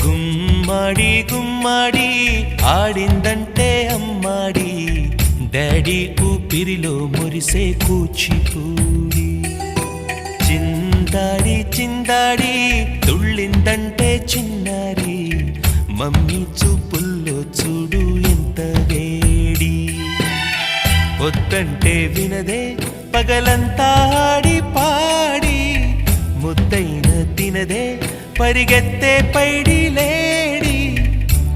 గుమ్మడి గుమ్మడి ఆడిందంటే అమ్మాడి, daddy ఊపిరిలో మురిసే కూచిపూడి. చిందాడి చిందాడి తుళ్ళిందంటే చిన్నారి, మమ్మీ చూపుల్లో చూడు ఎంత వేడి. వద్దంటే వినదే పగలంతా ఆడి పాడి, ముద్దైన తినదే పరిగెత్తే పైడి లేడి.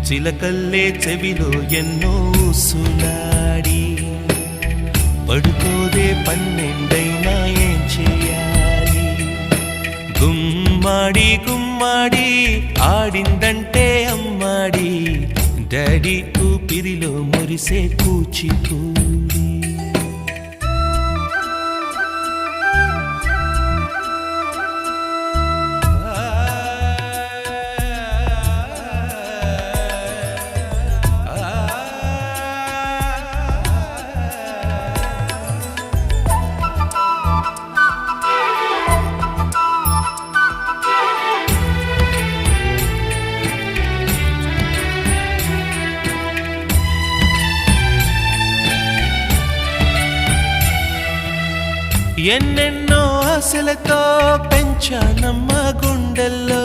చిలకల్లే చెవిలో ఎన్నో సులాడి, పడుకోదే పన్నెండైనా ఏం చేయాలి. గుమ్మాడి గుమ్మాడి ఆడిందంటే అమ్మాడి, డాడీ ఊపిరిలో మురిసే కూచిపూడి. ఎన్నెన్నో ఆశలతో పెంచానమ్మ గుండెల్లో,